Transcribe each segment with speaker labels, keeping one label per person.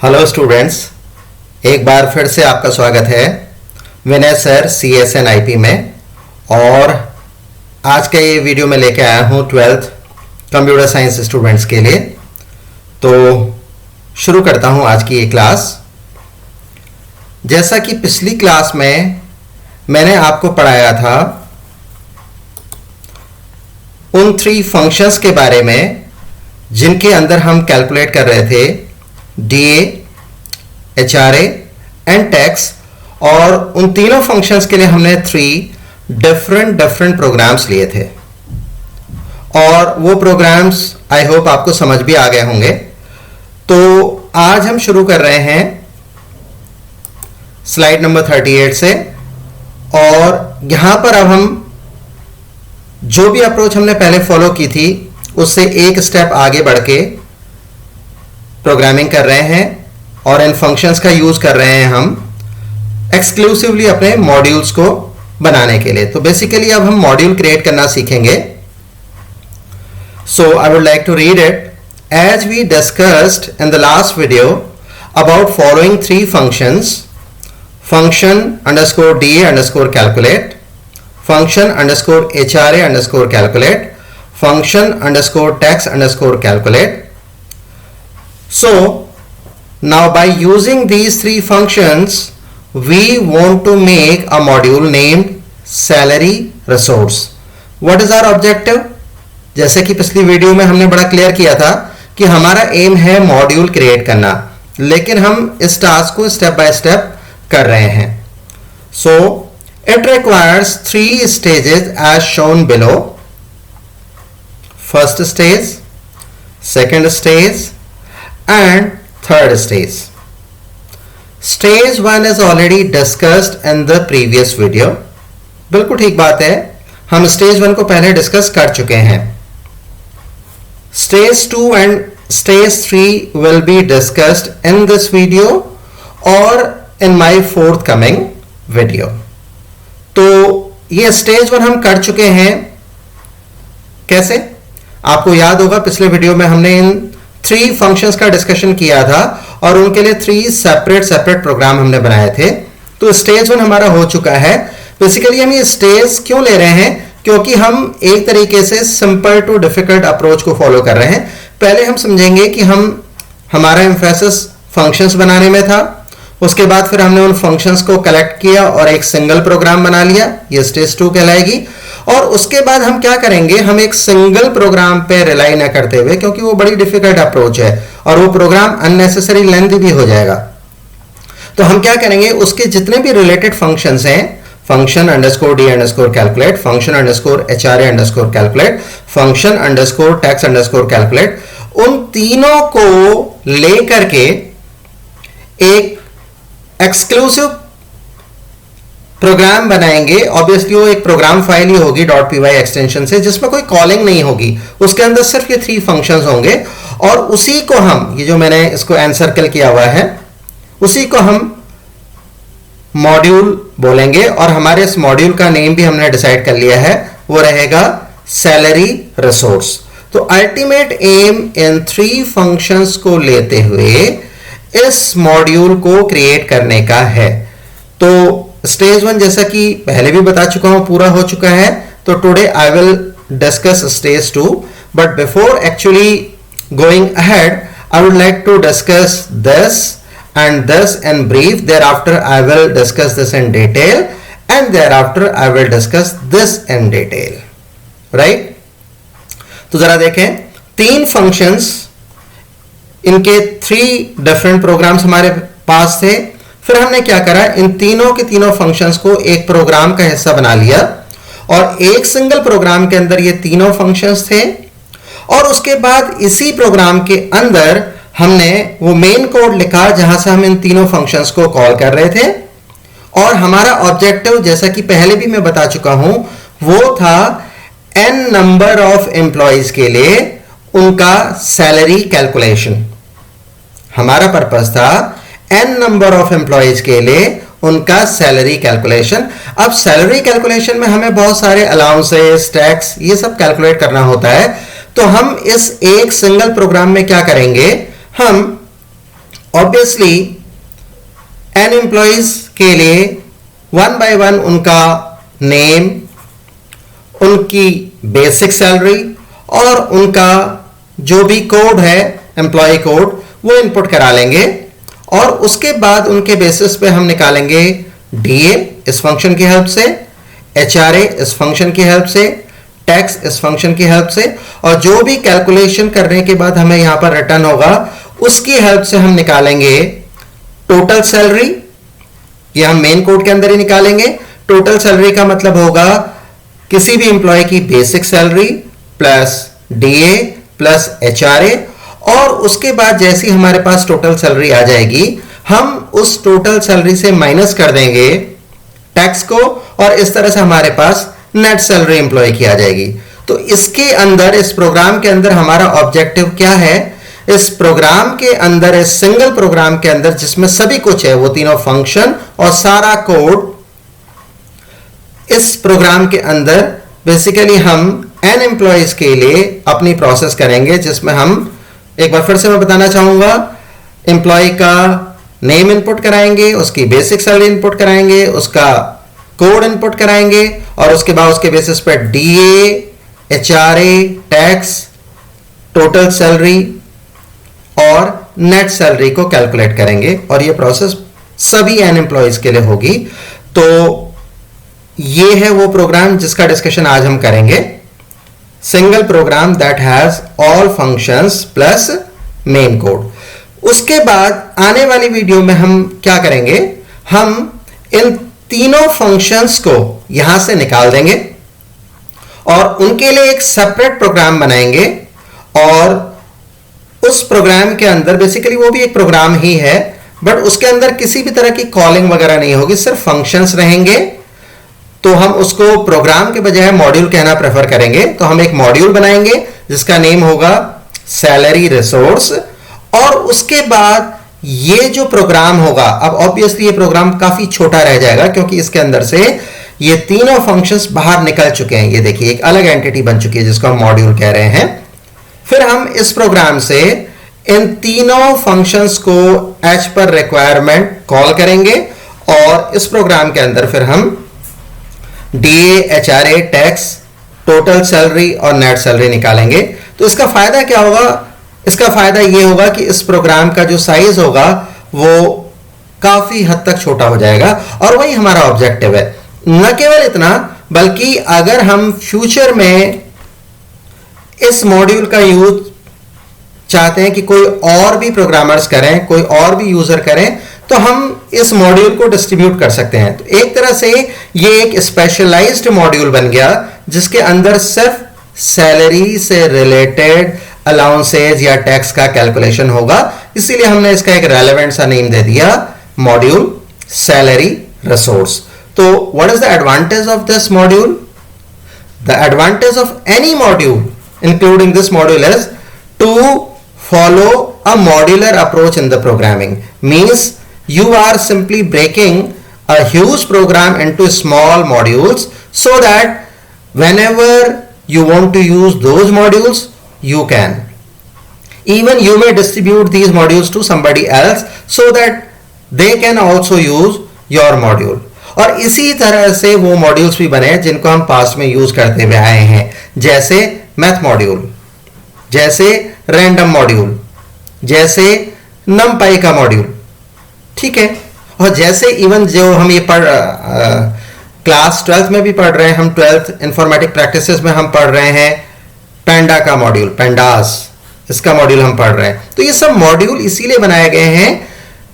Speaker 1: Hello students, एक बार फिर से आपका स्वागत है विनय सर CSNIP में। और आज का ये वीडियो मैं लेके आया हूँ 12th कंप्यूटर साइंस स्टूडेंट्स के लिए। तो शुरू करता हूँ आज की ये क्लास। जैसा कि पिछली क्लास में मैंने आपको पढ़ाया था उन 3 फंक्शंस के बारे में जिनके अंदर हम कैलकुलेट कर रहे थे DA, HRA एंड टैक्स। और उन तीनों फंक्शंस के लिए हमने 3 डिफरेंट प्रोग्राम्स लिए थे और वो प्रोग्राम्स आई होप आपको समझ भी आ गए होंगे। तो आज हम शुरू कर रहे हैं स्लाइड नंबर 38 से। और यहां पर अब हम जो भी अप्रोच हमने पहले फॉलो की थी उससे एक स्टेप आगे बढ़ के प्रोग्रामिंग कर रहे हैं और इन फंक्शंस का यूज कर रहे हैं हम एक्सक्लूसिवली अपने मॉड्यूल्स को बनाने के लिए। तो बेसिकली अब हम मॉड्यूल क्रिएट करना सीखेंगे। So I would like to read it as we discussed in the last video about following 3 functions: function underscore DA underscore calculate, function underscore HRA underscore calculate, function underscore tax underscore calculate. So now by using these 3 functions we want to make a module named salary resource. What is our objective? जैसे कि पिछली video में हमने बड़ा clear किया था कि हमारा एम है मॉड्यूल क्रिएट करना, लेकिन हम इस टास्क को स्टेप बाय स्टेप कर रहे हैं। So it requires 3 stages as shown below. First stage, second stage and third stage. Stage 1 is already discussed in the previous video. बिल्कुल ठीक बात है, हम स्टेज 1 को पहले डिस्कस कर चुके हैं। Stage 2 and stage 3 will be discussed in this video or in my forthcoming video. तो ये स्टेज 1 हम कर चुके हैं। कैसे? आपको याद होगा पिछले वीडियो में हमने इन 3 फंक्शंस का डिस्कशन किया था और उनके लिए 3 सेपरेट प्रोग्राम हमने बनाए थे। तो स्टेज 1 हमारा हो चुका है। बेसिकली हम ये स्टेज क्यों ले रहे हैं? क्योंकि हम एक तरीके से सिंपल टू डिफिकल्ट अप्रोच को फॉलो कर रहे हैं। पहले हम समझेंगे कि हमारा एम्फेसिस फंक्शंस बनाने में था, उसके बाद फिर हमने उन फंक्शंस को कलेक्ट किया और एक सिंगल प्रोग्राम बना लिया, ये स्टेज 2 कहलाएगी। और उसके बाद हम क्या करेंगे, हम एक सिंगल प्रोग्राम पे रिलाई ना करते हुए, क्योंकि वो बड़ी डिफिकल्ट अप्रोच है और वो प्रोग्राम अननेसेसरी लेंथी भी हो जाएगा, तो हम क्या करेंगे, उसके जितने भी रिलेटेड फंक्शंस हैं, function underscore D underscore calculate, function underscore HRA underscore calculate, function underscore tax underscore calculate, उन तीनों को लेकर के एक एक्सक्लूसिव प्रोग्राम बनाएंगे। ऑब्वियसली वो एक प्रोग्राम फाइल ही होगी .py एक्सटेंशन से, जिसमें कोई कॉलिंग नहीं होगी, उसके अंदर सिर्फ ये 3 फंक्शंस होंगे और उसी को हम, ये जो मैंने इसको एनसर्कल किया हुआ है, उसी को हम मॉड्यूल बोलेंगे। और हमारे इस मॉड्यूल का नेम भी हमने डिसाइड कर लिया है, वो रहेगा सैलरी रिसोर्स। तो अल्टीमेट एम इन 3 फंक्शंस को लेते हुए इस मॉड्यूल को क्रिएट करने का है। तो स्टेज 1 जैसा कि पहले भी बता चुका हूं पूरा हो चुका है। तो today I will discuss stage 2, but before actually going ahead I would like to discuss this and this in brief. Thereafter I will discuss this in detail and thereafter I will discuss this in detail. Right? तो जरा देखें, 3 functions, इनके 3 different programs हमारे पास थे। फिर हमने क्या करा, इन तीनों के तीनों functions को एक प्रोग्राम का हिस्सा बना लिया और एक सिंगल प्रोग्राम के अंदर ये तीनों functions थे। और उसके बाद इसी प्रोग्राम के अंदर हमने वो मेन कोड लिखा जहां से हम इन तीनों फंक्शंस को कॉल कर रहे थे। और हमारा ऑब्जेक्टिव, जैसा कि पहले भी मैं बता चुका हूं, वो था n नंबर ऑफ एम्प्लॉइज के लिए उनका सैलरी कैलकुलेशन। हमारा पर्पस था n नंबर ऑफ एम्प्लॉइज के लिए उनका सैलरी कैलकुलेशन। अब सैलरी कैलकुलेशन में हमें बहुत सारे अलाउंसेस, टैक्स, ये सब कैलकुलेट करना होता है। तो हम इस एक सिंगल प्रोग्राम में क्या करेंगे, हम ऑब्वियसली n एम्प्लॉइज के लिए वन बाय वन उनका नेम, उनकी बेसिक सैलरी और उनका जो भी कोड है एम्प्लॉय कोड वो इनपुट करा लेंगे और उसके बाद उनके बेसिस पे हम निकालेंगे DA इस फंक्शन की हेल्प से, HRA इस फंक्शन की हेल्प से, टैक्स इस फंक्शन की हेल्प से, और जो भी कैलकुलेशन करने के बाद हमें यहां पर रिटर्न होगा उसकी हेल्प से हम निकालेंगे टोटल सैलरी। ये हम मेन कोड के अंदर ही निकालेंगे। टोटल सैलरी का मतलब होगा किसी भी एम्प्लॉय की basic salary plus DA plus HRA, और उसके बाद जैसी हमारे पास टोटल सैलरी आ जाएगी हम उस टोटल सैलरी से माइनस कर देंगे टैक्स को, और इस तरह से हमारे पास नेट सैलरी एम्प्लॉय की आ जाएगी। तो इसके अंदर, इस प्रोग्राम के अंदर हमारा ऑब्जेक्टिव क्या है? इस प्रोग्राम के अंदर, इस सिंगल प्रोग्राम के अंदर जिसमें सभी कुछ है, वो तीनों फंक्शन और सारा कोड, इस प्रोग्राम के अंदर बेसिकली हम n एम्प्लॉइज के लिए अपनी प्रोसेस करेंगे, जिसमें हम, एक बार फिर से मैं बताना चाहूंगा, एम्प्लॉय का नेम इनपुट कराएंगे, उसकी बेसिक सैलरी इनपुट कराएंगे, उसका कोड इनपुट कराएंगे और उसके बाद उसके बेसिस पर DA, HRA, tax, total salary और नेट सैलरी को कैलकुलेट करेंगे, और ये प्रोसेस सभी n एम्प्लॉइज के लिए होगी। तो ये है वो प्रोग्राम जिसका डिस्कशन आज हम करेंगे, single program that has all functions plus main code. उसके बाद आने वाली वीडियो में हम क्या करेंगे, हम इन तीनों फंक्शंस को यहां से निकाल देंगे और उनके लिए एक सेपरेट प्रोग्राम बनाएंगे, और उस प्रोग्राम के अंदर बेसिकली वो भी एक प्रोग्राम ही है, बट उसके अंदर किसी भी तरह की कॉलिंग वगैरह नहीं होगी, सिर्फ फंक्शंस रहेंगे। तो हम उसको प्रोग्राम के बजाय मॉड्यूल कहना प्रेफर करेंगे। तो हम एक मॉड्यूल बनाएंगे जिसका नेम होगा सैलरी रिसोर्स, और उसके बाद ये जो प्रोग्राम होगा, अब ऑब्वियसली ये प्रोग्राम काफी छोटा रह जाएगा क्योंकि इसके अंदर से ये तीनों फंक्शंस बाहर निकल चुके हैं। ये देखिए एक अलग एंटिटी बन चुकी है जिसको हम मॉड्यूल कह रहे हैं। फिर हम इस प्रोग्राम से इन तीनों फंक्शंस को एज पर रिक्वायरमेंट कॉल करेंगे, और इस प्रोग्राम के अंदर फिर हम DA, HRA, tax, total salary और नेट सैलरी निकालेंगे। तो इसका फायदा क्या होगा? इसका फायदा यह होगा कि इस प्रोग्राम का जो साइज होगा वो काफी हद तक छोटा हो जाएगा, और वही हमारा ऑब्जेक्टिव है। न केवल इतना, बल्कि अगर हम फ्यूचर में इस मॉड्यूल का यूज चाहते हैं कि कोई और भी प्रोग्रामर्स करें, कोई और भी यूजर करें, तो हम इस मॉड्यूल को डिस्ट्रीब्यूट कर सकते हैं। तो एक तरह से ये एक स्पेशलाइज्ड मॉड्यूल बन गया जिसके अंदर सिर्फ सैलरी से रिलेटेड अलाउंसेज या टैक्स का कैलकुलेशन होगा। इसीलिए हमने इसका एक रेलेवेंट सा नेम दे दिया, मॉड्यूल सैलरी रिसोर्स। तो what is the advantage of this module? The advantage of any module including this module is to follow a modular approach in the programming. Means you are simply breaking a huge program into small modules so that whenever you want to use those modules you can. Even you may distribute these modules to somebody else so that they can also use your module. और इसी तरह से वो modules भी बने जिनको हम past में यूज करते हुए आए हैं, जैसे मैथ मॉड्यूल, जैसे रैंडम मॉड्यूल, जैसे नमपाई का मॉड्यूल, ठीक है। और जैसे इवन जो हम ये क्लास 12th में भी पढ़ रहे हैं, हम 12th इंफॉर्मेटिक प्रैक्टिसेस में हम पढ़ रहे हैं पैंडा का मॉड्यूल, पैंडास, इसका मॉड्यूल हम पढ़ रहे हैं। तो ये सब मॉड्यूल इसीलिए बनाए गए हैं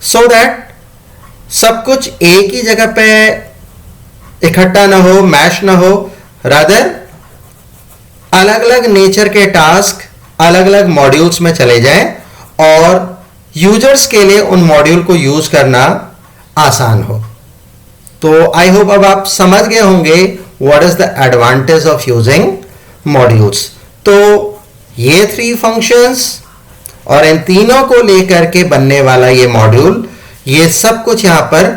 Speaker 1: सो दैट सब कुछ एक ही जगह पे इकट्ठा ना हो, मैश ना हो, रादर अलग अलग नेचर के टास्क अलग अलग मॉड्यूल्स में चले जाएं और यूजर्स के लिए उन मॉड्यूल को यूज करना आसान हो। तो आई होप अब आप समझ गए होंगे what is the advantage of using modules. तो ये 3 फंक्शंस और इन तीनों को लेकर के बनने वाला ये मॉड्यूल, ये सब कुछ यहां पर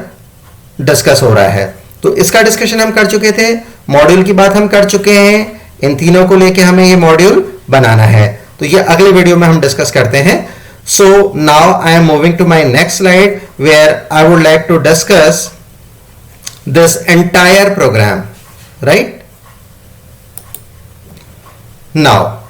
Speaker 1: डिस्कस हो रहा है। तो इसका डिस्कशन हम कर चुके थे, मॉड्यूल की बात हम कर चुके हैं, इन तीनों को लेकर हमें ये मॉड्यूल बनाना है। तो ये अगले वीडियो में हम डिस्कस करते हैं। So now I am moving to my next slide where I would like to discuss this entire program, right? Now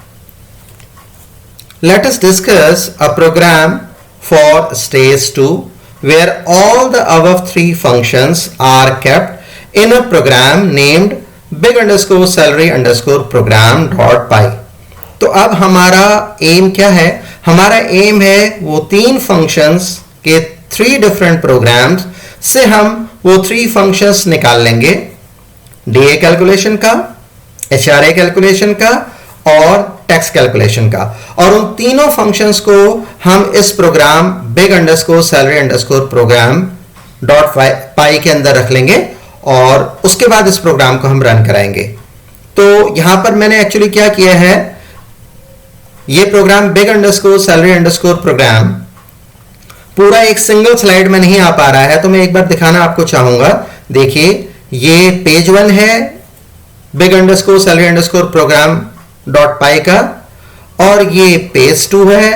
Speaker 1: let us discuss a program for stage 2 where all the above three functions are kept in a program named big underscore salary underscore program dot py. तो अब हमारा M क्या है? हमारा M है वो तीन functions के 3 डिफरेंट प्रोग्राम्स से हम वो 3 फंक्शंस निकाल लेंगे, डीए कैलकुलेशन का, एचआरए कैलकुलेशन का और टैक्स कैलकुलेशन का, और उन तीनों फंक्शंस को हम इस program big underscore salary underscore program dot py के अंदर रख लेंगे और उसके बाद इस प्रोग्राम को हम रन कराएंगे। तो यहां पर मैंने एक्चुअली क्या किया है, ये program big underscore salary underscore program पूरा एक सिंगल स्लाइड में नहीं आ पा रहा है, तो मैं एक बार दिखाना आपको चाहूंगा। देखिए ये पेज 1 है big underscore salary underscore program dot py का, और ये पेज 2 है,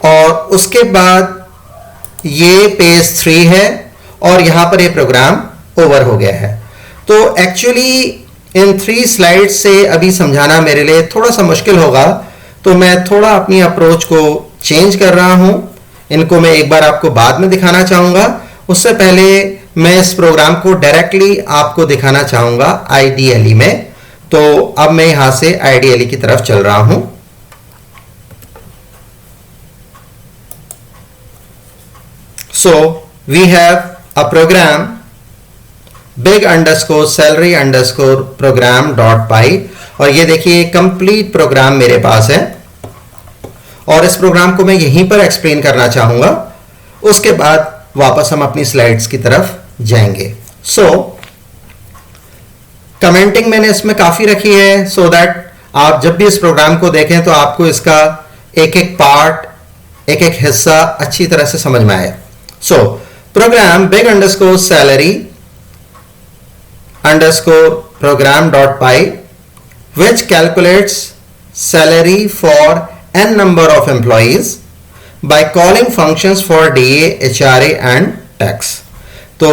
Speaker 1: और उसके बाद ये पेज 3 है, और यहां पर ये प्रोग्राम ओवर हो गया है। तो एक्चुअली इन 3 स्लाइड से अभी समझाना मेरे लिए थोड़ा सा मुश्किल होगा, तो मैं थोड़ा अपनी अप्रोच को चेंज कर रहा हूं। इनको मैं एक बार आपको बाद में दिखाना चाहूंगा, उससे पहले मैं इस प्रोग्राम को डायरेक्टली आपको दिखाना चाहूंगा आईडीएलई में। तो अब मैं यहां से आईडीएलई की तरफ चल रहा हूं। So we have a program big underscore salary underscore program dot py, और ये देखिए कंप्लीट प्रोग्राम मेरे पास है, और इस प्रोग्राम को मैं यहीं पर एक्सप्लेन करना चाहूंगा। उसके बाद वापस हम अपनी स्लाइड्स की तरफ जाएंगे। सो कमेंटिंग मैंने इसमें काफी रखी है, सो दैट आप जब भी इस प्रोग्राम को देखें तो आपको इसका एक एक पार्ट, एक एक हिस्सा अच्छी तरह से समझ में आए। So program big underscore salary underscore program dot py which calculates salary for n number of employees by calling functions for DA, HRA and tax। तो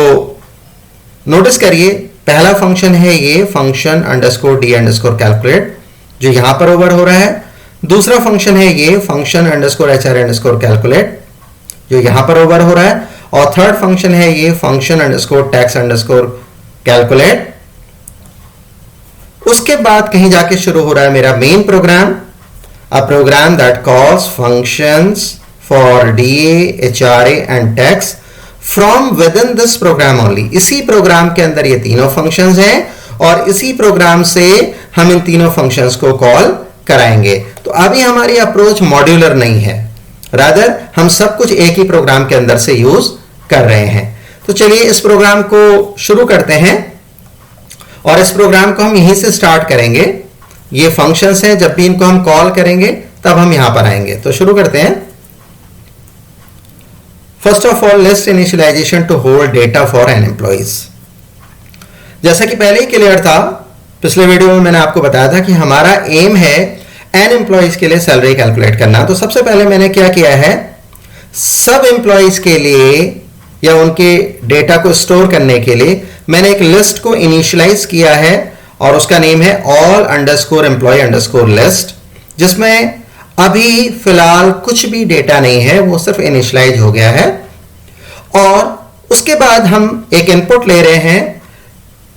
Speaker 1: नोटिस करिए पहला फंक्शन है ये function underscore D underscore calculate जो यहां पर over हो रहा है। दूसरा फंक्शन है ये function underscore HRA underscore calculate जो यहां पर ओवर हो रहा है, और थर्ड फंक्शन है ये function underscore tax underscore calculate. उसके बाद कहीं जाके शुरू हो रहा है मेरा main program, a program that calls functions for DA, HRA and tax from within this program only. इसी प्रोग्राम के अंदर ये तीनों फंक्शंस हैं और इसी प्रोग्राम से हम इन तीनों फंक्शंस को कॉल कराएंगे। तो अभी हमारी अप्रोच मॉड्यूलर नहीं है, रादर हम सब कुछ एक ही प्रोग्राम के अंदर से यूज कर रहे हैं। तो चलिए इस प्रोग्राम को शुरू करते हैं, और इस प्रोग्राम को हम यहीं से स्टार्ट करेंगे। ये फंक्शंस हैं, जब भी इनको हम कॉल करेंगे तब हम यहां पर आएंगे। तो शुरू करते हैं। First of all list initialization to hold data for an employees. जैसा कि पहले ही क्लियर था, पिछले वीडियो में मैंने आपको बताया था कि हमारा एम है एन एम्प्लॉइज के लिए सैलरी कैलकुलेट करना। तो सबसे पहले मैंने क्या किया है, सब एम्प्लॉइज के लिए या उनके डेटा को स्टोर करने के लिए मैंने एक लिस्ट को इनिशियलाइज किया है, और उसका नेम है all underscore employee underscore list, जिसमें अभी फिलहाल कुछ भी डेटा नहीं है, वो सिर्फ इनिशियलाइज हो गया है। और उसके बाद हम एक इनपुट ले रहे हैं,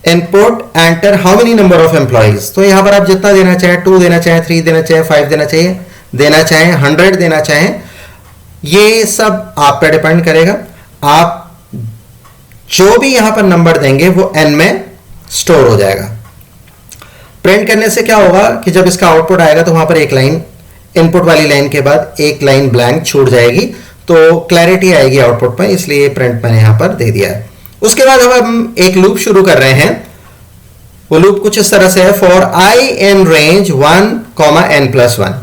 Speaker 1: input enter how many number of employees. तो यहां पर आप जितना देना चाहें, 2 देना चाहें, 3 देना चाहें, 5 देना चाहें, 100 देना चाहें, ये सब आप पे डिपेंड करेगा। आप जो भी यहां पर नंबर देंगे वो n में स्टोर हो जाएगा। प्रिंट करने से क्या होगा कि जब इसका आउटपुट आएगा तो वहां पर एक लाइन, इनपुट वाली लाइन के बाद एक लाइन ब्लैंक छूट जाएगी, तो क्लैरिटी आएगी आउटपुट पर, इसलिए प्रिंट मैंने यहां पर दे दिया है। उसके बाद अब हम एक लूप शुरू कर रहे हैं। वो लूप कुछ इस तरह से है, for I in range 1, n+1।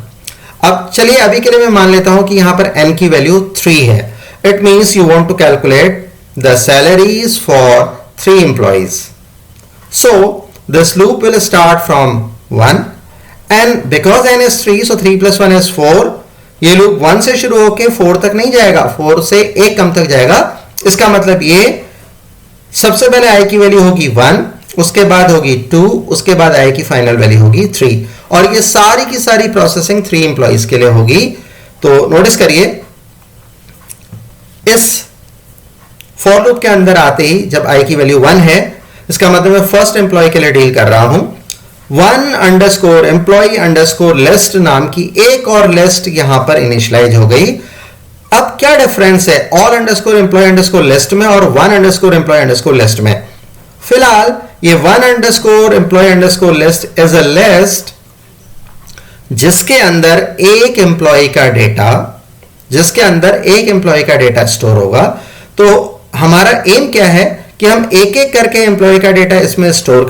Speaker 1: अब चलिए अभी के लिए मैं मान लेता हूं कि यहां पर n की वैल्यू 3 है। It means you want to calculate the salaries for 3 employees. So this loop will start from 1 and because n is 3 so 3 + 1 is 4। ये लूप 1 से शुरू होके 4 तक नहीं जाएगा, 4 से 1 कम तक जाएगा। इसका मतलब ये सबसे पहले i की वैल्यू होगी 1, उसके बाद होगी 2, उसके बाद i की फाइनल वैल्यू होगी 3, और ये सारी की सारी प्रोसेसिंग 3 एम्प्लॉइज के लिए होगी। तो नोटिस करिए, इस फॉर लूप के अंदर आते ही जब i की वैल्यू 1 है, इसका मतलब मैं फर्स्ट एम्प्लॉय के लिए डील कर रहा हूं। 1_employee_list नाम की एक और लिस्ट यहां पर इनिशियलाइज हो गई। अब क्या डिफरेंस है all_employee_list में और 1_employee_list में? फिलहाल ये 1_employee_list इज अ लिस्ट जिसके अंदर एक एम्प्लॉय का डेटा स्टोर होगा। तो हमारा एम क्या है कि हम एक एक करके एम्प्लॉय का डेटा इसमें स्टोर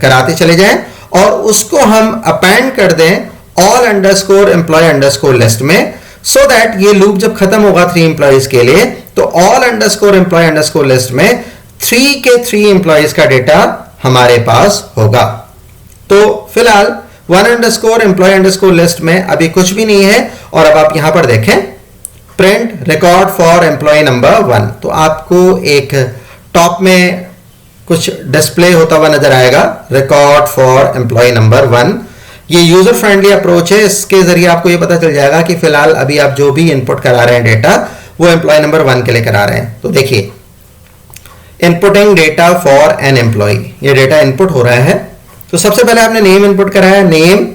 Speaker 1: कराते चले जाएं और उसको हम अपेंड कर दें all_employee_list में, सो दैट ये लूप जब खत्म होगा 3 एम्प्लॉयज के लिए तो all_employee_list में 3 के 3 एम्प्लॉयज का डेटा हमारे पास होगा। तो फिलहाल 1_employee_list में अभी कुछ भी नहीं है। और अब आप यहां पर देखें, print record for employee number 1, तो आपको एक टॉप में कुछ डिस्प्ले होता हुआ नजर आएगा, रिकॉर्ड फॉर एम्प्लॉय नंबर 1। ये यूजर फ्रेंडली अप्रोच है, इसके जरिए आपको ये पता चल जाएगा कि फिलहाल अभी आप जो भी इनपुट करा रहे हैं डेटा, वो एम्प्लॉय नंबर 1 के लिए करा रहे हैं। तो देखिए, inputting data for an employee, ये डेटा इनपुट हो रहा है। तो सबसे पहले आपने नेम इनपुट कराया, name,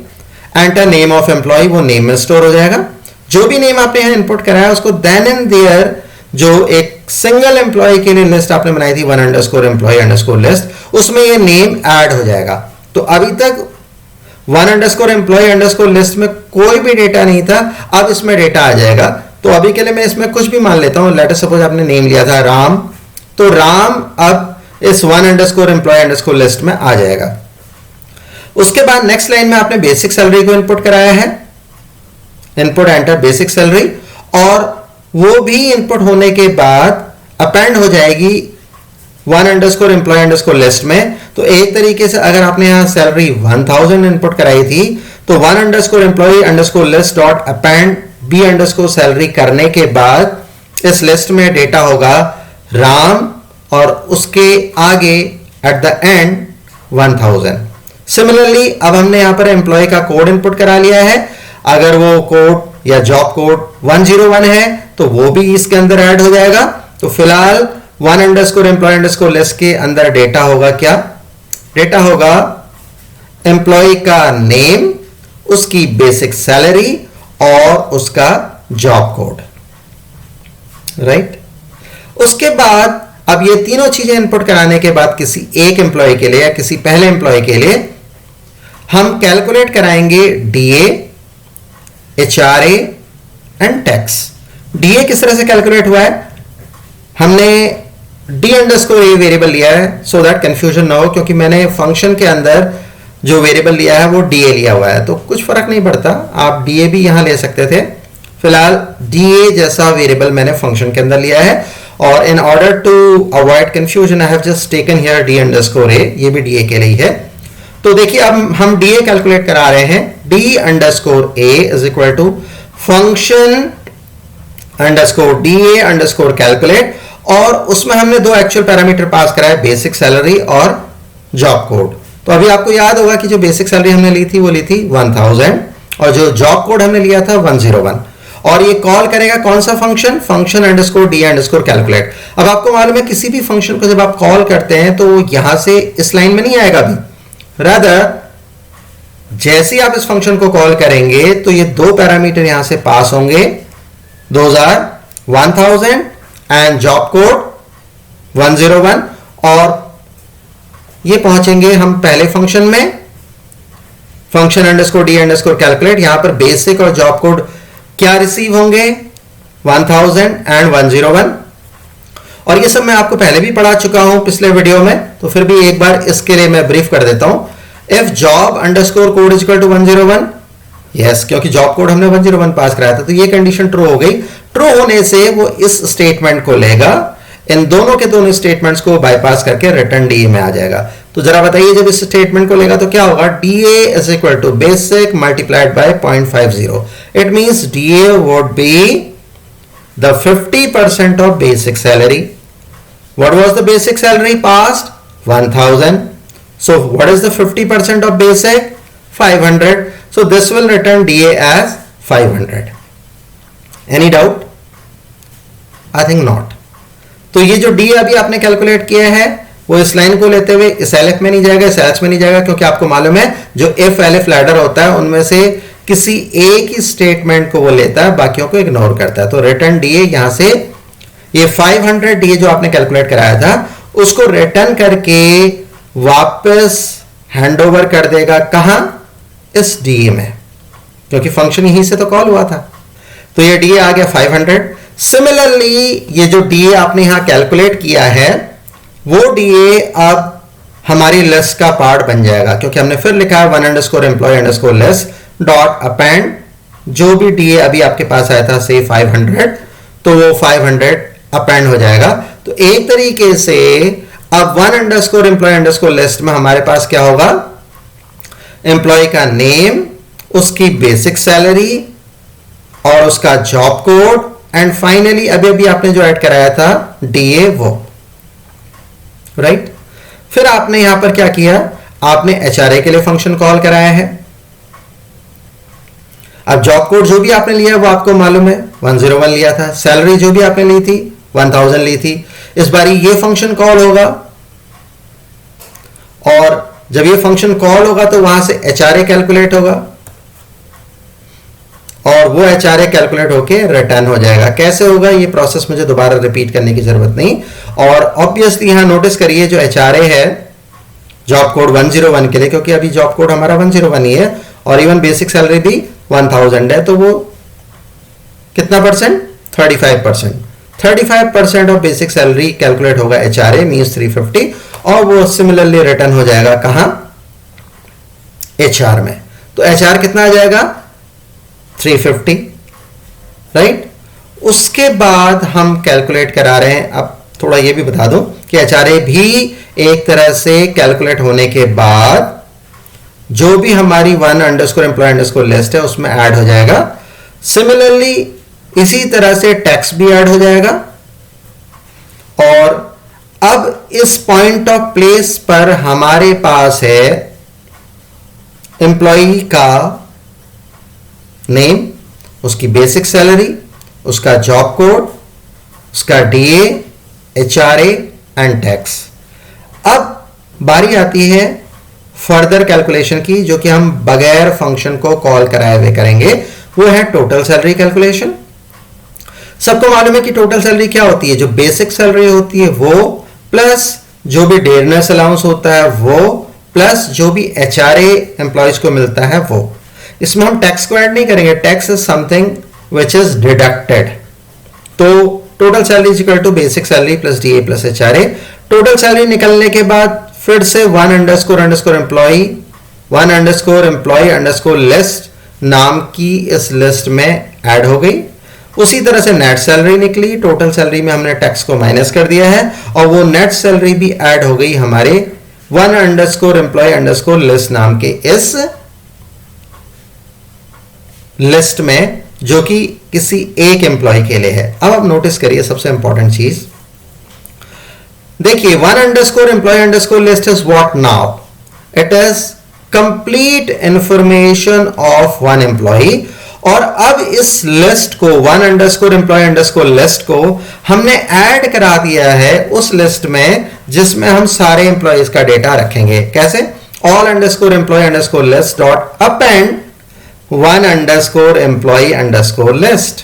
Speaker 1: enter name of employee, वो नेम में स्टोर हो जाएगा। जो भी नेम आपने यहां इनपुट कराया उसको देन एंड देयर जो एक सिंगल एम्प्लॉय के लिए लिस्ट आपने बनाई थी 1_employee_list, उसमें ये नेम ऐड हो जाएगा। तो अभी तक 1_employee_list में कोई भी डेटा नहीं था, अब इसमें डेटा आ जाएगा। तो अभी के लिए मैं इसमें कुछ भी मान लेता हूं, लेट अस सपोज आपने नेम लिया था राम, तो राम अब इस 1_employee_list में आ जाएगा। उसके बाद नेक्स्ट लाइन में आपने बेसिक सैलरी को इनपुट कराया है, इनपुट एंटर बेसिक सैलरी, और वो भी इनपुट होने के बाद अपेंड हो जाएगी 1_employee_list में। तो एक तरीके से अगर आपने यहां सैलरी 1000 इनपुट कराई थी तो 1_employee_list.append b_salary करने के बाद इस लिस्ट में डेटा होगा राम और उसके आगे एट द एंड 1000। सिमिलरली अब हमने यहां पर एम्प्लॉय का कोड इनपुट करा लिया है, अगर वो कोड या जॉब कोड 101 है तो वो भी इसके अंदर ऐड हो जाएगा। तो फिलहाल 1_employee_list के अंदर डेटा होगा क्या? डेटा होगा एम्प्लॉय का नेम, उसकी बेसिक सैलरी और उसका जॉब कोड, राइट। उसके बाद अब ये तीनों चीजें इनपुट कराने के बाद किसी एक एम्प्लॉय के लिए या किसी पहले एम्प्लॉय के लिए हम कैलकुलेट कराएंगे DA, HRA and tax. DA किस तरह से कैलकुलेट हुआ है? हमने d_a वेरिएबल लिया है सो दैट कंफ्यूजन ना हो, क्योंकि मैंने फंक्शन के अंदर जो वेरिएबल लिया है वो डीए लिया हुआ है, तो कुछ फर्क नहीं पड़ता, आप डीए भी यहां ले सकते थे। फिलहाल डीए जैसा वेरिएबल मैंने फंक्शन के अंदर लिया है, और in order to avoid confusion I have just taken here d_a, ये भी डीए के लिए है। तो देखिए अब हम डीए कैलकुलेट करा रहे हैं, d_a is equal to function $da calculate, और उसमें हमने दो एक्चुअल पैरामीटर पास कराए, बेसिक सैलरी और जॉब कोड। तो अभी आपको याद होगा कि जो बेसिक सैलरी हमने ली थी वो ली थी 1000 और जो जॉब कोड हमने लिया था 101। और ये कॉल करेगा कौन सा फंक्शन? Function calculate. अब आपको मालूम है किसी भी फंक्शन को जब आप कॉल करते हैं तो यहां से इस लाइन में नहीं आएगा अभी, रादर जैसे ही आप इस फंक्शन को कॉल करेंगे तो ये दो पैरामीटर यहां से पास होंगे, 1000 एंड जॉब कोड 101, और ये पहुंचेंगे हम पहले फंक्शन में, फंक्शन कैलकुलेट। यहां पर बेसिक और जॉब कोड क्या रिसीव होंगे? 1000 एंड 101, और ये सब मैं आपको पहले भी पढ़ा चुका हूं पिछले वीडियो में, तो फिर भी एक बार इसके लिए मैं ब्रीफ कर देता हूं। If job_code is equal to 101, yes, क्योंकि जॉब कोड हमने 101 पास कराया था, तो ये कंडीशन ट्रू हो गई। ट्रू होने से वो इस स्टेटमेंट को लेगा, इन दोनों के दोनों स्टेटमेंट्स को बाईपास करके रिटर्न डीए में आ जाएगा। तो जरा बताइए जब इस स्टेटमेंट को लेगा तो क्या होगा, DA is equal to basic multiplied by 0.50। It means DA would be the 50% of basic salary. What was the basic salary past? 1000. So what is the 50% of basic? 500. So this will return DA as 500. Any doubt? I think not. तो ये जो DA अभी आपने calculate किया है वो इस line को लेते हुए इस एलिफ में नहीं जाएगा, इस एल्स में नहीं जाएगा, क्योंकि आपको मालूम है जो इफ एलिफ लैडर होता है उनमें से किसी एक ही स्टेटमेंट को वो लेता है, बाकियों को इग्नोर करता है। तो रिटर्न DA यहां से ये 500 DA जो आपने कैलकुलेट कराया था उसको रिटर्न करके वापस हैंडओवर कर देगा कहां? इस डीए में, क्योंकि फंक्शन यहीं से तो कॉल हुआ था। तो ये डीए आ गया 500। सिमिलरली ये जो डीए आपने यहां कैलकुलेट किया है वो डीए अब हमारी लिस्ट का पार्ट बन जाएगा, क्योंकि हमने फिर लिखा है 1_employee_list डॉट अपेंड जो भी डीए अभी आपके पास आया था से 500, तो वो 500 अपेंड हो जाएगा। तो एक तरीके से अब 1_employee_list में हमारे पास क्या होगा? एम्प्लॉय का नेम, उसकी बेसिक सैलरी और उसका जॉब कोड, एंड फाइनली अभी अभी आपने जो ऐड कराया था डीए वो, राइट। फिर आपने यहां पर क्या किया? आपने एचआरए के लिए फंक्शन कॉल कराया है। अब जॉब कोड जो भी आपने लिया वो आपको मालूम है 101 लिया था, सैलरी जो भी आपने ली थी 1000 ली थी। इस बारी ये फंक्शन कॉल होगा और जब ये फंक्शन कॉल होगा तो वहां से एचआरए कैलकुलेट होगा और वो एचआरए कैलकुलेट होके रिटर्न हो जाएगा। कैसे होगा ये प्रोसेस मुझे दोबारा रिपीट करने की जरूरत नहीं। और ऑब्वियसली यहां नोटिस करिए जो एचआरए है जॉब कोड 101 के लिए, क्योंकि अभी जॉब कोड हमारा 101 ही है और इवन बेसिक सैलरी भी 1000 है, तो वो कितना percent? 35%। 35% of basic salary calculate होगा एचआरए मींस 350 और वो सिमिलरली रिटर्न हो जाएगा कहां? एचआर में। तो एचआर कितना आ जाएगा? 350, राइट। उसके बाद हम कैलकुलेट करा रहे हैं, अब थोड़ा ये भी बता दूं कि एचआरए भी एक तरह से कैलकुलेट होने के बाद जो भी हमारी 1_employee_list है उसमें ऐड हो जाएगा। सिमिलरली इसी तरह से टैक्स भी ऐड हो जाएगा और अब इस पॉइंट ऑफ प्लेस पर हमारे पास है एम्प्लॉई का नेम, उसकी बेसिक सैलरी, उसका जॉब कोड, उसका डीए, एचआरए एंड टैक्स। अब बारी आती है फर्दर कैलकुलेशन की, जो कि हम बगैर फंक्शन को कॉल कराए हुए करेंगे, वो है टोटल सैलरी कैलकुलेशन। सबको मालूम है कि टोटल सैलरी क्या होती है? जो बेसिक सैलरी होती है वो प्लस जो भी डेयरनेस अलाउंस होता है वो प्लस जो भी एचआरए एम्प्लॉयज को मिलता है वो। इसमें हम टैक्स को ऐड नहीं करेंगे, tax is something which is deducted. तो total salary is equal to basic salary plus DA plus HRA. Total salary निकलने के बाद फिर से 1_employee_list नाम की इस लिस्ट में ऐड हो गई। उसी तरह से नेट सैलरी निकली, टोटल सैलरी में हमने टैक्स को माइनस कर दिया है और वो नेट सैलरी भी ऐड हो गई हमारे 1_employee_list नाम के इस लिस्ट में, जो कि किसी एक एम्प्लॉय के लिए है। अब आप नोटिस करिए सबसे इंपॉर्टेंट चीज देखिए, 1_employee_list is what now? It is complete information of one employee। और अब इस लिस्ट को 1_employee_list को हमने ऐड करा दिया है उस लिस्ट में जिसमें हम सारे एम्प्लॉयज का डेटा रखेंगे। कैसे? all_employee_list dot append 1_employee_list।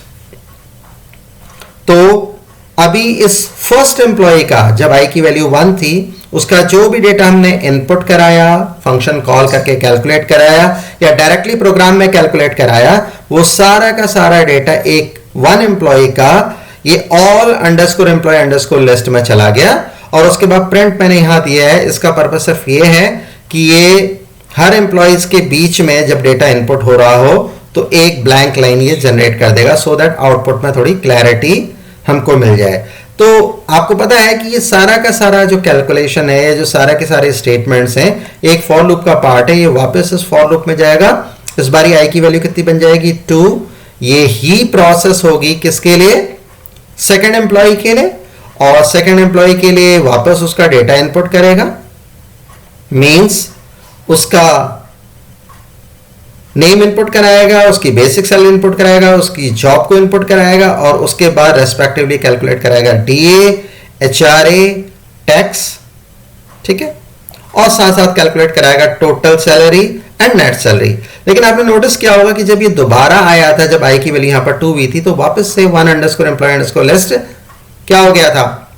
Speaker 1: तो अभी इस फर्स्ट एम्प्लॉय का जब आई की वैल्यू 1 थी उसका जो भी डेटा हमने इनपुट कराया, फंक्शन कॉल करके कैलकुलेट कराया या डायरेक्टली प्रोग्राम में कैलकुलेट कराया, वो सारा का सारा डेटा एक 1 एम्प्लॉय का ये all_employee_list में चला गया। और उसके बाद प्रिंट मैंने यहां दिया है, इसका पर्पस सिर्फ ये है कि ये हर एम्प्लॉयज के बीच में जब डेटा इनपुट हो रहा हो तो एक ब्लैंक लाइन ये जनरेट कर देगा, सो दैट आउटपुट में थोड़ी क्लैरिटी हमको मिल जाए। तो आपको पता है कि ये सारा का सारा जो कैलकुलेशन है, जो सारा के सारे स्टेटमेंट्स हैं, एक फॉर लूप का पार्ट है। ये वापस इस फॉर लूप में जाएगा। इस बारी आई की वैल्यू कितनी बन जाएगी? 2। ये ही प्रोसेस होगी किसके लिए? सेकंड एम्प्लॉय के लिए। और सेकंड एम्प्लॉय के लिए वापस उसका डेटा इनपुट करेगा, मींस उसका नेम इनपुट कराएगा, उसकी बेसिक सैलरी इनपुट कराएगा, उसकी जॉब को इनपुट कराएगा और उसके बाद रेस्पेक्टिवली कैलकुलेट कराएगा डीए, एचआरए, टैक्स, ठीक है, और साथ साथ कैलकुलेट कराएगा total salary and net salary. लेकिन आपने नोटिस किया होगा कि जब ये दोबारा आया था, जब आई की वैल्यू यहां पर 2 हुई थी, तो वापस से one_employee_list क्या हो गया था?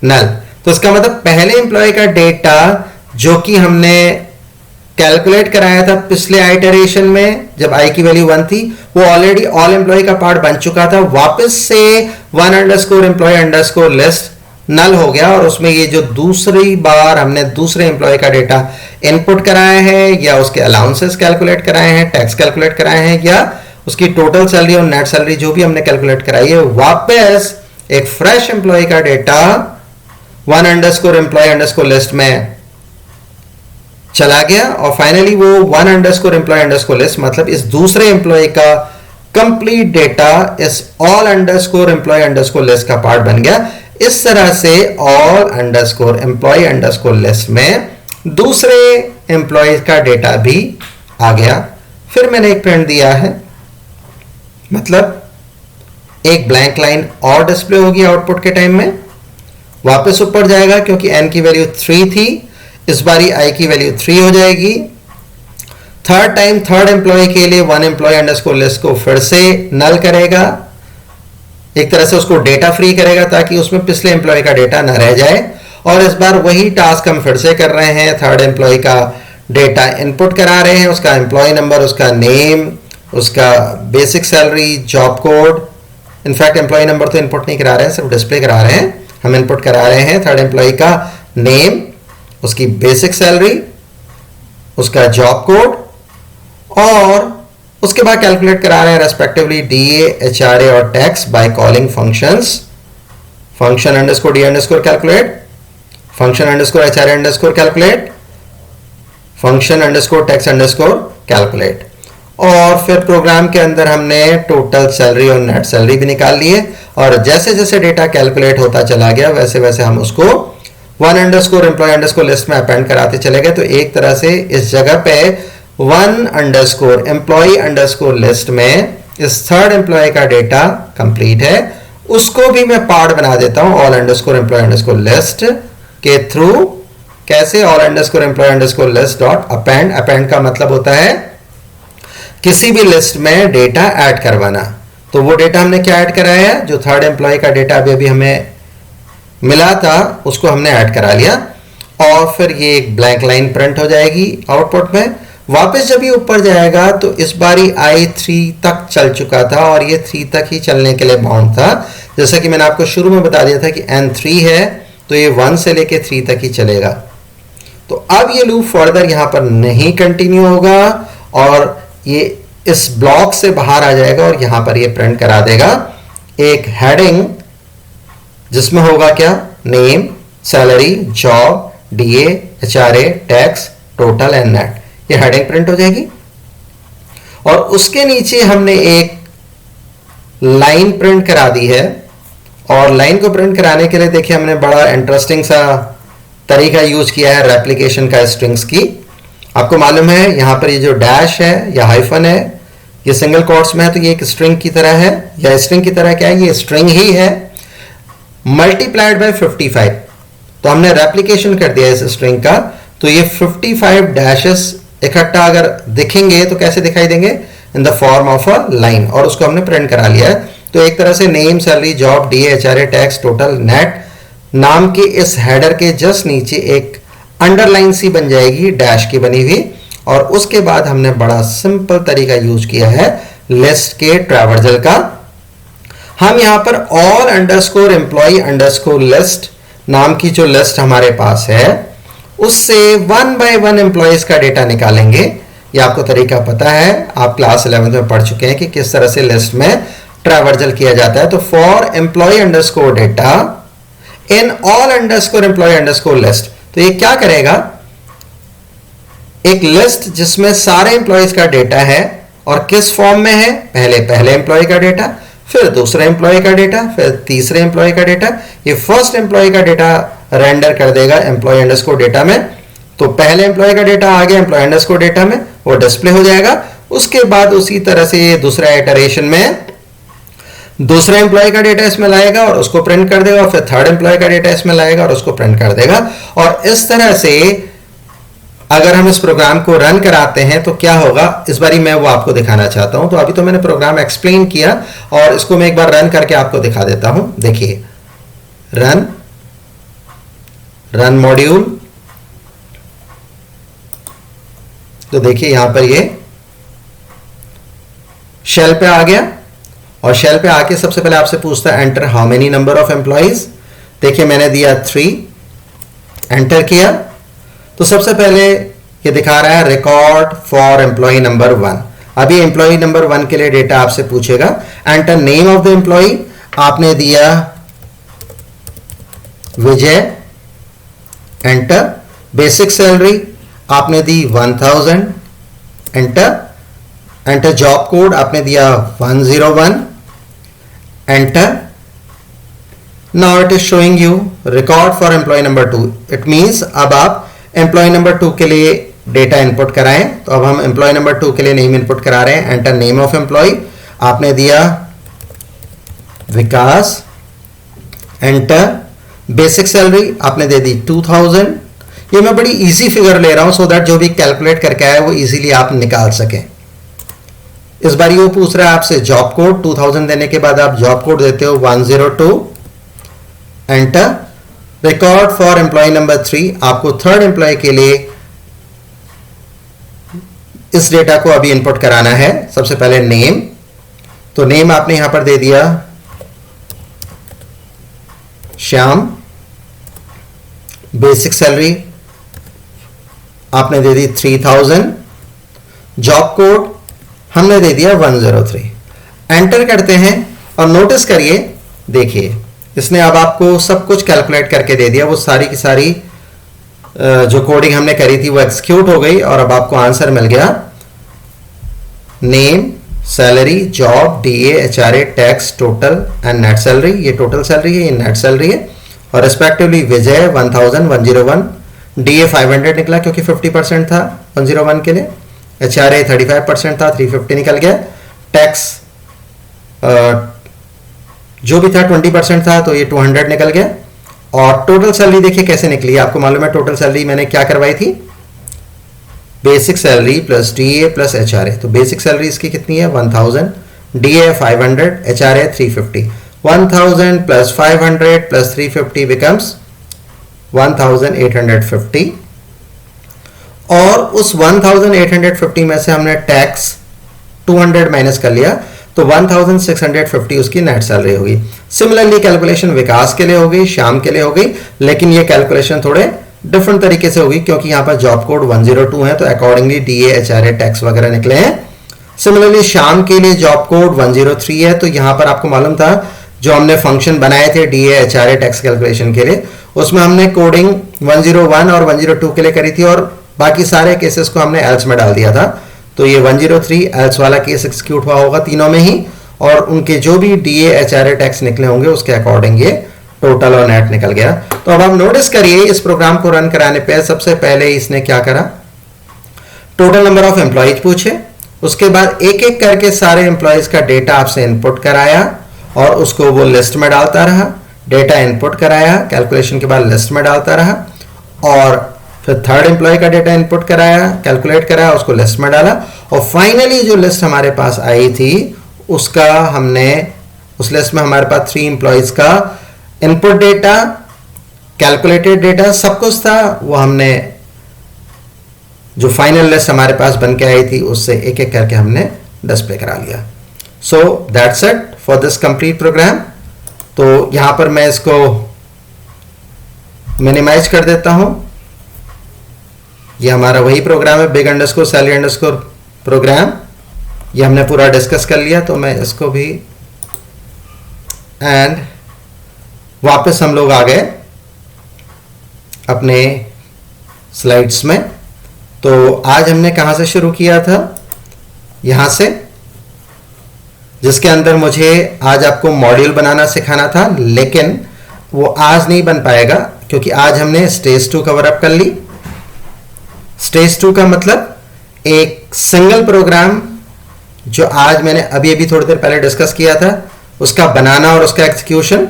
Speaker 1: नल। तो इसका मतलब पहले एम्प्लॉय का डेटा जो कि हमने कैलकुलेट कराया था पिछले आइटरेशन में जब आई की वैल्यू 1 थी, वो ऑलरेडी ऑल एम्प्लॉय का पार्ट बन चुका था। वापस से one_employee_list नल हो गया और उसमें ये जो दूसरी बार हमने दूसरे एम्प्लॉय का डेटा इनपुट कराया है, या उसके अलाउंसेस कैलकुलेट कराए हैं, टैक्स कैलकुलेट कराए हैं, या उसकी टोटल सैलरी और नेट सैलरी जो भी हमने कैलकुलेट कराई है, वापस एक फ्रेश एम्प्लॉय का डेटा one_employee_list में चला गया और फाइनली वो one_employee_list मतलब इस दूसरे एम्प्लॉय का कंप्लीट डेटा इस all_employee_list का पार्ट बन गया। इस तरह से all_employee_list में दूसरे एम्प्लॉय का डेटा भी आ गया। फिर मैंने एक प्रिंट दिया है, मतलब एक ब्लैंक लाइन और डिस्प्ले होगी आउटपुट के टाइम में। वापस ऊपर जाएगा क्योंकि n की वैल्यू 3 थी, इस बारी i की वैल्यू 3 हो जाएगी। थर्ड टाइम थर्ड एम्प्लॉय के लिए one_employee_list को फिर से नल करेगा, एक तरह से उसको डेटा फ्री करेगा ताकि उसमें पिछले एम्प्लॉय का डेटा न रह जाए। और इस बार वही टास्क हम फिर से कर रहे हैं, थर्ड एम्प्लॉय का डेटा इनपुट करा रहे हैं, उसका एम्प्लॉय नंबर, उसका नेम, उसका basic salary, job code. In fact employee number तो इनपुट नहीं करा रहे हैं, सिर्फ डिस्प्ले करा रहे हैं। हम इनपुट करा रहे हैं थर्ड एम्प्लॉय का नेम, उसकी बेसिक सैलरी, उसका जॉब कोड और उसके बाद कैलकुलेट करा रहे हैं रेस्पेक्टिवली डीए, एचआरए और tax by calling functions, function underscore D underscore calculate, function underscore HRA underscore calculate, function underscore tax underscore calculate. और फिर प्रोग्राम के अंदर हमने टोटल सैलरी और नेट सैलरी भी निकाल लिए और जैसे जैसे डेटा कैलकुलेट होता चला गया वैसे वैसे हम उसको one_employee_list में अपेंड कराते चले गए। तो एक तरह से इस जगह पे one_employee_list में इस थर्ड एम्प्लॉय का डेटा कंप्लीट है, उसको भी मैं पार्ट बना देता हूं all_employee_list के थ्रू। कैसे? all_employee_list dot append. अपेंड का मतलब होता है किसी भी लिस्ट में डेटा ऐड करवाना। तो वो डेटा हमने क्या ऐड कराया है? जो थर्ड एम्प्लॉय का डेटा अभी हमें मिला था उसको हमने ऐड करा लिया और फिर ये एक ब्लैंक लाइन प्रिंट हो जाएगी आउटपुट में। वापस जब ये ऊपर जाएगा तो इस बारी i 3 तक चल चुका था और ये 3 तक ही चलने के लिए बाउंड था। जैसा कि मैंने आपको शुरू में बता दिया था कि n 3 है तो ये 1 से लेके 3 तक ही चलेगा। तो अब ये लूप फर्दर यहां पर नहीं कंटिन्यू होगा और ये इस ब्लॉक से बाहर आ जाएगा और यहां पर ये प्रिंट करा देगा एक हेडिंग जिसमें होगा क्या? Name, salary, job, DA, HRA, tax, total and net. ये हेडिंग प्रिंट हो जाएगी और उसके नीचे हमने एक लाइन प्रिंट करा दी है। और लाइन को प्रिंट कराने के लिए देखिए हमने बड़ा इंटरेस्टिंग सा तरीका यूज किया है रेप्लिकेशन का स्ट्रिंग्स की। आपको मालूम है यहां पर ये जो डैश है या हाइफन है ये सिंगल कोट्स में है तो ये एक स्ट्रिंग की तरह है, या स्ट्रिंग की तरह क्या है? ये स्ट्रिंग ही है मल्टीप्लाइड बाय 55। तो हमने रेप्लिकेशन कर दिया इस स्ट्रिंग का। तो ये 55 डैशेस इकट्ठा अगर दिखेंगे तो कैसे दिखाई देंगे? In the form of a line, और उसको हमने प्रिंट करा लिया है। तो एक तरह से name, salary, job, DA, HRA, tax, total, net नाम के इस हेडर के जस्ट नीचे एक अंडरलाइन सी बन जाएगी डैश की बनी हुई। और उसके बाद हमने बड़ा सिंपल तरीका यूज किया है लिस्ट के ट्रैवर्सल का। हम यहां पर all_employee_list नाम की जो लिस्ट हमारे पास है उससे 1 by 1 एम्प्लॉइज का डेटा निकालेंगे। ये आपको तरीका पता है, आप क्लास 11 में पढ़ चुके हैं कि किस तरह से लिस्ट में ट्रैवर्सल किया जाता है। तो for employee underscore data in all underscore employee underscore list. तो ये क्या करेगा, एक लिस्ट जिसमें सारे एम्प्लॉयज का डेटा है और किस फॉर्म में है, पहले एम्प्लॉय का डेटा, फिर दूसरे एम्प्लॉय का डेटा, फिर तीसरे एम्प्लॉय का डेटा, ये फर्स्ट एम्प्लॉय का डेटा रेंडर कर देगा एम्प्लॉय अंडरस्कोर डेटा में। तो पहले एम्प्लॉय का डेटा आ गया एम्प्लॉय अंडरस्कोर डेटा में, वो डिस्प्ले हो जाएगा। उसके बाद उसी तरह से ये दूसरा इटरेशन में दूसरे एम्प्लॉय का डेटा इसमें लाएगा और उसको प्रिंट कर देगा, फिर थर्ड एम्प्लॉय का डेटा इसमें लाएगा और उसको प्रिंट कर देगा। और इस तरह से अगर हम इस प्रोग्राम को रन कराते हैं तो क्या होगा, इस बारी मैं वो आपको दिखाना चाहता हूं। तो अभी तो मैंने प्रोग्राम एक्सप्लेन किया और इसको मैं एक बार रन करके आपको दिखा देता हूं। देखिए, रन मॉड्यूल। तो देखिए यहां पर ये शेल पे आ गया और शेल पे आके सबसे पहले आपसे पूछता है enter how many number of employees. देखिए मैंने दिया 3, एंटर किया तो सबसे पहले ये दिखा रहा है रिकॉर्ड फॉर एम्प्लॉय नंबर 1। अभी एम्प्लॉय नंबर 1 के लिए डेटा आपसे पूछेगा। Enter name of the employee, आपने दिया विजय। एंटर बेसिक सैलरी आपने दी 1000। एंटर जॉब कोड आपने दिया 101। Enter. Now it is showing you record for employee number 2। It means अब आप एम्प्लॉय नंबर 2 के लिए डेटा इनपुट कराएं। तो अब हम एम्प्लॉय नंबर 2 के लिए नेम इनपुट करा रहे हैं। एंटर नेम ऑफ एम्प्लॉय, आपने दिया विकास। एंटर बेसिक सैलरी आपने दे दी 2000। ये मैं बड़ी इजी फिगर ले रहा हूं सो दैट जो भी कैलकुलेट करके आए वो इजीली आप निकाल सकें। इस बार ये पूछ रहा है आपसे जॉब कोड, 2000 देने के बाद आप जॉब कोड देते हो 102। Enter. Record for employee number 3, आपको थर्ड एम्प्लॉय के लिए इस डेटा को अभी इनपुट कराना है। सबसे पहले नेम, तो नेम आपने यहां पर दे दिया श्याम। बेसिक सैलरी आपने दे दी 3000। जॉब कोड हमने दे दिया 103। एंटर करते हैं और नोटिस करिए, देखिए इसने अब आपको सब कुछ कैलकुलेट करके दे दिया। वो सारी की सारी जो कोडिंग हमने करी थी वो एग्जीक्यूट हो गई और अब आपको आंसर मिल गया। Name, salary, job, DA, HRA, tax, total and net salary. ये टोटल सैलरी है, ये नेट सैलरी है। और रिस्पेक्टिवली विजय 1000, 101, डीए 500 निकला क्योंकि 50% था 101 के लिए। एचआरए 35% था, 350 निकल गया। टैक्स जो भी था 20% था तो ये 200 निकल गया। और टोटल सैलरी देखिए कैसे निकली। आपको मालूम है टोटल सैलरी मैंने क्या करवाई थी, basic salary plus DA plus HRA. तो बेसिक सैलरी इसकी कितनी है 1000, DA 500, HRA 350। 1000 plus 500 plus 350 becomes 1850। और उस 1850 में से हमने टैक्स 200 माइनस कर लिया तो 1650 उसकी नेट सैलरी होगी। सिमिलरली कैलकुलेशन विकास के लिए हो गई, श्याम के लिए हो गई, लेकिन ये कैलकुलेशन थोड़े डिफरेंट तरीके से होगी क्योंकि यहां पर जॉब कोड 102 है तो अकॉर्डिंगली डीए, एचआरए, टैक्स वगैरह निकले हैं। सिमिलरली श्याम के लिए जॉब कोड 103 है तो यहां पर आपको मालूम था जो हमने फंक्शन बनाए थे डीए, एचआरए, टैक्स कैलकुलेशन के लिए, उसमें हमने कोडिंग 101 और 102 के लिए करी थी और बाकी सारे केसेस को हमने एल्स में डाल दिया था। तो ये 103 एल्स वाला केस एग्जीक्यूट हुआ होगा तीनों में ही और उनके जो भी डीए, एचआरए, टैक्स निकले होंगे उसके अकॉर्डिंग ये टोटल और नेट निकल गया। तो अब आप नोटिस करिए इस प्रोग्राम को रन कराने पे सबसे पहले इसने क्या करा, टोटल नंबर ऑफ एम्प्लॉयज पूछे, उसके बाद एक एक करके सारे एम्प्लॉयज का डेटा आपसे इनपुट कराया और उसको वो लिस्ट में डालता रहा। डेटा इनपुट कराया, कैलकुलेशन के बाद लिस्ट में डालता रहा और फिर थर्ड एम्प्लॉय का डेटा इनपुट कराया, कैलकुलेट कराया, उसको लिस्ट में डाला और फाइनली जो लिस्ट हमारे पास आई थी उसका हमने उस लिस्ट में हमारे पास 3 एम्प्लॉयज का इनपुट डेटा, कैलकुलेटेड डेटा सब कुछ था। वो हमने जो फाइनल लिस्ट हमारे पास बन के आई थी उससे एक एक करके हमने डिस्प्ले करा लिया। So that's it for this complete program. तो यहां पर मैं इसको मिनिमाइज कर देता हूं। ये हमारा वही प्रोग्राम है big underscore salary underscore program, ये हमने पूरा डिस्कस कर लिया। तो मैं इसको भी एंड वापस हम लोग आ गए अपने स्लाइड्स में। तो आज हमने कहां से शुरू किया था? यहां से, जिसके अंदर मुझे आज आपको मॉड्यूल बनाना सिखाना था, लेकिन वो आज नहीं बन पाएगा क्योंकि आज हमने स्टेज 2 कवर अप कर ली। स्टेज 2 का मतलब एक सिंगल प्रोग्राम जो आज मैंने अभी अभी थोड़ी देर पहले डिस्कस किया था, उसका बनाना और उसका एग्जीक्यूशन।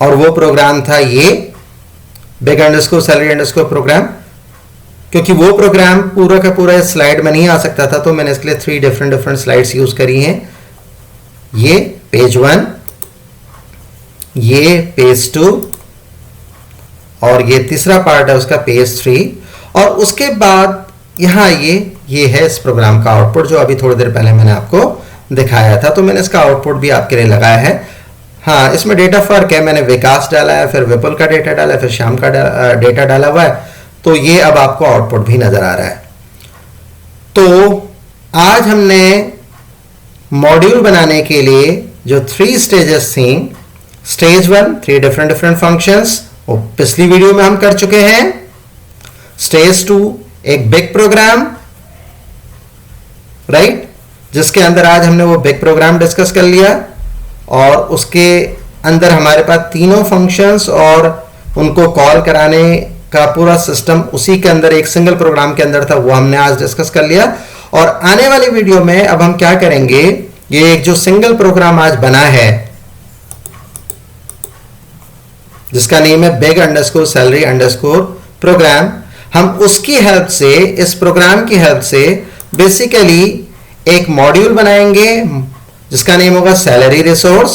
Speaker 1: और वो प्रोग्राम था ये big underscore salary underscore program. क्योंकि वो प्रोग्राम पूरा का पूरा इस स्लाइड में नहीं आ सकता था, तो मैंने इसके लिए 3 डिफरेंट स्लाइड्स यूज करी हैं। ये पेज 1, ये पेज 2 और ये तीसरा पार्ट है उसका पेज 3। और उसके बाद यहां ये है इस प्रोग्राम का आउटपुट जो अभी थोड़ी देर पहले मैंने आपको दिखाया था। तो मैंने इसका आउटपुट भी आपके लिए लगाया है। हाँ, इसमें डेटा फर्क है, मैंने विकास डाला है, फिर विपुल का डेटा डाला है, फिर श्याम का डेटा डाला हुआ है। तो ये अब आपको आउटपुट भी नजर आ रहा है। तो आज हमने मॉड्यूल बनाने के लिए जो 3 स्टेजेस थी, स्टेज 1 3 डिफरेंट फंक्शंस, वो पिछली वीडियो में हम कर चुके हैं। स्टेज 2 एक बिग प्रोग्राम, राइट, जिसके अंदर आज हमने वो बिग प्रोग्राम डिस्कस कर लिया। और उसके अंदर हमारे पास तीनों फंक्शंस और उनको कॉल कराने का पूरा सिस्टम उसी के अंदर एक सिंगल प्रोग्राम के अंदर था, वो हमने आज डिस्कस कर लिया। और आने वाली वीडियो में अब हम क्या करेंगे, ये एक जो सिंगल प्रोग्राम आज बना है जिसका नेम है big underscore salary underscore program, हम उसकी हेल्प से, इस प्रोग्राम की हेल्प से बेसिकली एक मॉड्यूल बनाएंगे जिसका नेम होगा सैलरी रिसोर्स।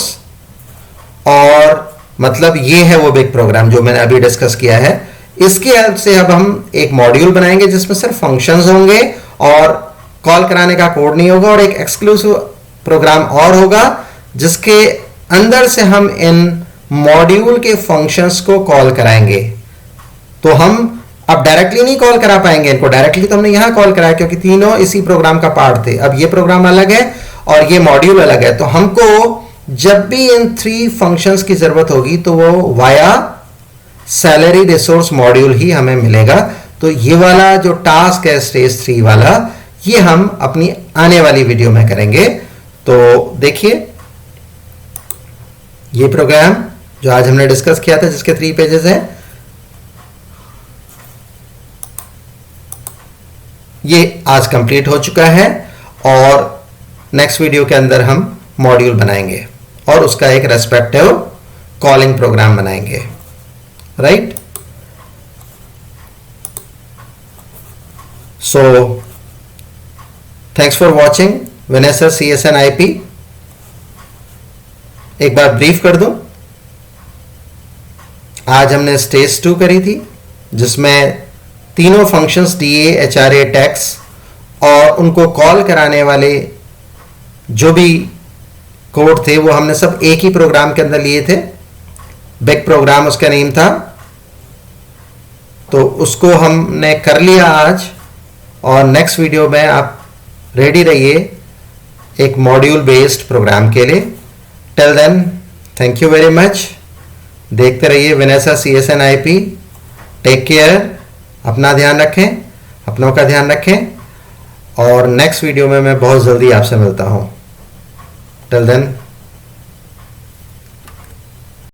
Speaker 1: और मतलब ये है वो बिग प्रोग्राम जो मैंने अभी डिस्कस किया है। इसकी हेल्प से अब हम एक मॉड्यूल बनाएंगे जिसमें सिर्फ फंक्शंस होंगे और कॉल कराने का कोड नहीं होगा। और एक एक्सक्लूसिव प्रोग्राम और होगा जिसके अंदर से हम इन मॉड्यूल के फंक्शंस को कॉल कराएंगे। तो हम अब डायरेक्टली नहीं कॉल करा पाएंगे इनको, डायरेक्टली तो हमने यहां कॉल कराया क्योंकि तीनों इसी प्रोग्राम का पार्ट थे। अब ये प्रोग्राम अलग है और ये मॉड्यूल अलग है। तो हमको जब भी इन 3 फंक्शंस की जरूरत होगी तो वो वाया सैलरी रिसोर्स मॉड्यूल ही हमें मिलेगा। तो ये वाला जो टास्क है स्टेज 3 वाला, ये हम अपनी आने वाली वीडियो में करेंगे। तो देखिए ये प्रोग्राम जो आज हमने डिस्कस किया था जिसके 3 पेजेस हैं, ये आज कंप्लीट हो चुका है। और नेक्स्ट वीडियो के अंदर हम मॉड्यूल बनाएंगे और उसका एक रेस्पेक्टिव कॉलिंग प्रोग्राम बनाएंगे, right. So thanks for watching Vanessa CSN IP। एक बार ब्रीफ कर दूं, आज हमने स्टेज 2 करी थी जिसमें तीनों फंक्शंस DA HRA टैक्स और उनको कॉल कराने वाले जो भी कोड थे वो हमने सब एक ही प्रोग्राम के अंदर लिए थे। बिग प्रोग्राम उसका नेम था। तो उसको हमने कर लिया आज। और नेक्स्ट वीडियो में आप रेडी रहिए एक मॉड्यूल बेस्ड प्रोग्राम के लिए। Till then thank you very much. देखते रहिए Vanessa CSN IP। Take care, अपना ध्यान रखें, अपनों का ध्यान रखें। और नेक्स्ट वीडियो में मैं बहुत जल्दी आपसे मिलता हूं। Till then,